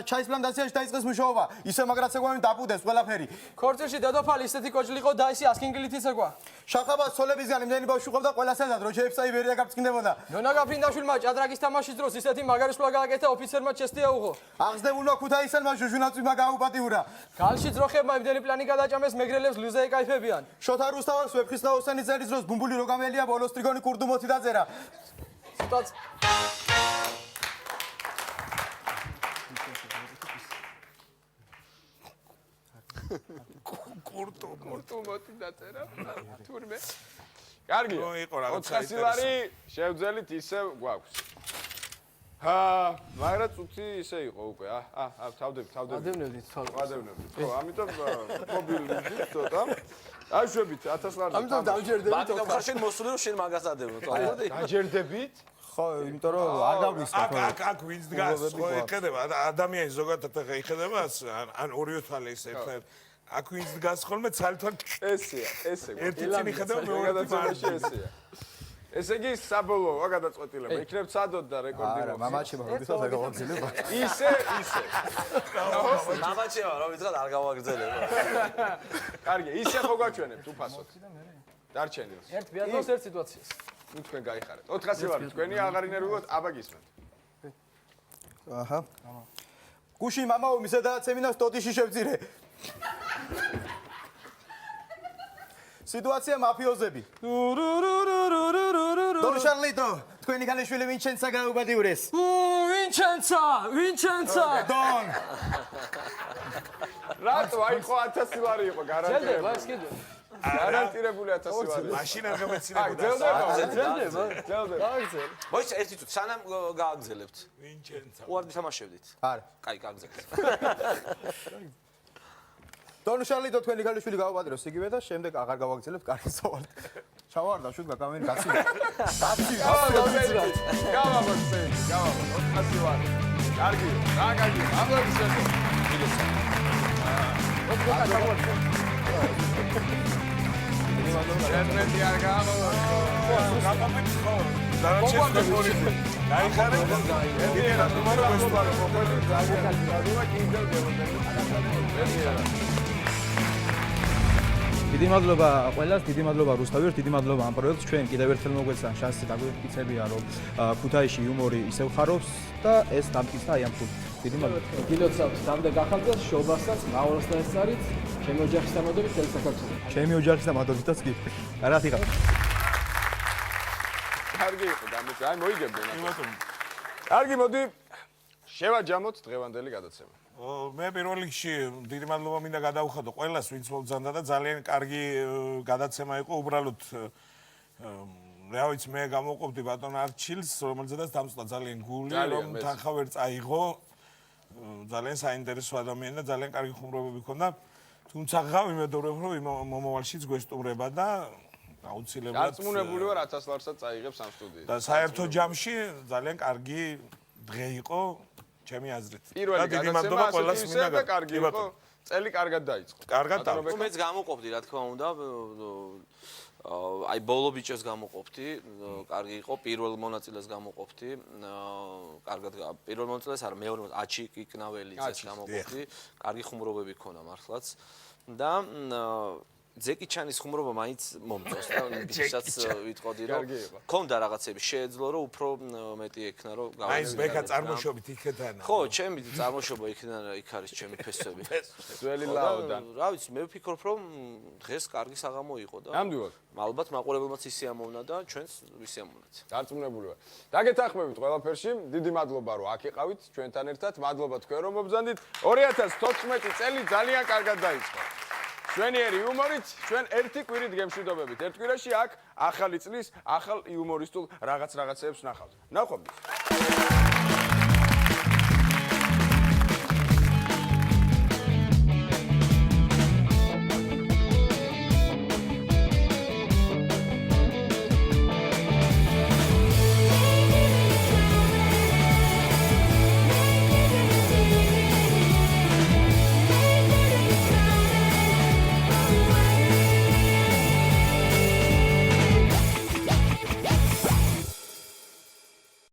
ჩაის პლანტაციაში დაიწყეს მუშაობა. ისე მაგრად ცეკვანი დაპუდეს ყველაფერი. ქორწილში დედოფალი ისეთი კოჯლი იყო და ისი ასკინგილით იცეკვა. შახაბას ცოლებისგან იმდენი ბავშვი ყოფდა ყველა სეზად რო შეიფსა იბერია გაფწკინდებოდა. ნონა გაფრინდაშვილმა ჭადრაგის თამაშის დროს ისეთი მაგარი სვლა გააკეთა ოფიცერმა ჩესტია უღო. აღზრდებულმა ქუთაისელმა ჟუჟუნაწვიმა გააუპატიურა. გალში ძროხებმა იმდენი პლანი გადაჭამეს მეგრელებს ლუზე ეკაიფებიან. შოთა რუსთავას ვეფხისტა ოსენის წერის დროს ბუმბული რო გამელია ბოლოს ტრიგონი კურდუმოთი დაწერა. სიტუაცია კურტუმოთი დაწერა. თურმე. კარგია. ნუ იყო რაღაცა 400 ლარი შევძელით ისე გვაქვს. მაგრამ წუთი ისე იყო უკვე. თავდები. ადევნებდით თვალს. ვადევნებდით. ხო, ამიტომ მობილიზით ცოტა. აშვებით 1000 ლარი. ამიტომ დავჯერდებით. ბატონო, ხარ შენ მოსული რომ შენ მაგას ადევნო, თვალოდი? გაჯერდებით? ხო, იმიტომ რომ არ გაგვისკა. აქ ვინც დგას, ხო იხედება ადამიანი ზოგადად ახლა იხედება ან ორივე თვალი ისე ერთად. აქ ვინც დგას ხოლმე ცალთან ესეა. ერთი წინ იხედება მეორე გადაცემაში ესეა. ესე იგი საბოლოოა გადაწყვეტილება. იქნებ ცადოთ და რეკორდი არა, მამაჩემ როდესაც არ გავაგრძელებ. ისე. მამაჩევა რომ ვიძღათ არ გავაგრძელებ. კარგი, ისე ხო გაჩვენებთ უფასოდ. დარჩენილს. ერთ ბიაზოს ერთ სიტუაციას. ნუ თქვენ გაიხარეთ. 400 ვარ, თქვენი აღარ ინერვიულოთ, აბა გისმენთ. აჰა. გუში მამაო მისადა სემინარს ტოტიში შევძირე. სიტუაცია მაფიოზები. დონ შარლიტო, თქვენი ქალიშვილი ვინჩენცა გაუბადიურეს. ვინჩენცა! დონ. რატო აიყო 1000 ლარი იყო გარანტირებული. ელდება ეს კიდე. გარანტირებული 1000 ლარი. მაშინ არ გამეცინებოდა. ძელდება. გააგზელ. მოიცა ერთი თუ სანამ გააგზელებთ. ვინჩენცა. უარ თამაშებდით. არა. კაი, გააგზელებთ. დონ შარლიტო თქვენი ქალიშვილი გაუბადიროს იგივე და შემდეგ აღარ გავაგრძელებ კარგი სავალ. ჩავარდა შუთ გაკამენი გასი. გავაბოცე, 400 ლარი. კარგი, კარგი, ამბობისებო. ერთმეტი არ გამოვიდა. გაკამებს ხო? დარჩენილი პოლიტი. გაიხარე. ერთიერა თუმცა მოყვა მოყვა ძალიან კიდევ გეუბნები. დიდი მადლობა ყველას, დიდი მადლობა რუსთავიერ, დიდი მადლობა ამ პროექტს. ჩვენ კიდევ ერთხელ მოგვეცან შანსი დაგვიქცებია, რომ ქუთაისში იუმორი ისევ ხარობს და ეს დამტკიცდა აი ამ ფულით. დიდი მადლობა. გილოცავთ დამდა გახალწას შობასაც, მავრასთან ეს არის, ჩემი ოჯახის დამადობით წელი საქართველოს. ჩემი ოჯახის დამადობითაც კი. რა თქმა უნდა. კარგი იყო დამეწე. აი მოიგებდნენ. კარგი, მოდი შევაჯამოთ დღევანდელი გადაცემა. მე პირველ რიგში დიდი მადლობა მინდა გადაუხადო ყველას, ვინც მოგზავნდა და ძალიან კარგი გადაცემა იყო. უბრალოდ რა ვიცი, მე გამოვყოფდი ბატონ არჩილს, რომელზედაც დამწვა ძალიან გული, რომ თანხა ვერ წაიღო. ძალიან საინტერესო ადამიანი და ძალიან კარგი ხუმრობები ჰქონდა. თუმცა ვიმედოვრებ, რომ მომავალშიც გვესტუმრება და აუცილებლად დარწმუნებული ვარ 1000 ლარსაც წაიღებს ამ სტუდიაში. და საერთო ჯამში ძალიან კარგი დღე იყო. ჩემი აზრით. პირველი გადაცემა ყველას მინდა და კარგი იყო. წელი კარგად დაიწყო. კარგად ნუ მეც გამოყოფდი, რა თქმა უნდა. აი ბოლო ბიჭებს გამოყოფდი, კარგი იყო. პირველ მონაწილეს გამოყოფდი. კარგად პირველ მონაწილეს არა, მეორე აჩი კიკნაველიძეს გამოყოფდი. კარგი ხუმრობები ქონა მართლაც. და ზეკიჩანის ხუმრობა მაინც მომწონს და ვისაც ვიტყოდი რომ ქონდა რაღაცები შეეძლო რომ უფრო მეტი ექნა რომ გავიგე. აი ბეკა წარმოშობით იქედანა. ხო, ჩემი წარმოშობა იქედანა იქ არის ჩემი ფესვები. ძველი ლაოდან. რა ვიცი, მე ვფიქრობ რომ დღეს კარგი საღამო იყო და ნამდვილად. ალბათ მაყურებელმაც ისიამოვნა და ჩვენს ვისიამოვნათ. დარწმუნებული ვარ. დაგეთანხმებით ყველაფერში. დიდი მადლობა რომ აქ იყავით ჩვენთან ერთად. მადლობა თქვენ რომ მობრძანდით. 2014 წელი ძალიან კარგად დაიწყო. ჩვენიერი იუმორით, ჩვენ ერთი კვირით გემშვიდობებით. ერთ კვირაში აქ ახალი წლის, ახალ იუმორისტულ რაღაცეებს ნახავთ. ნახვამდის.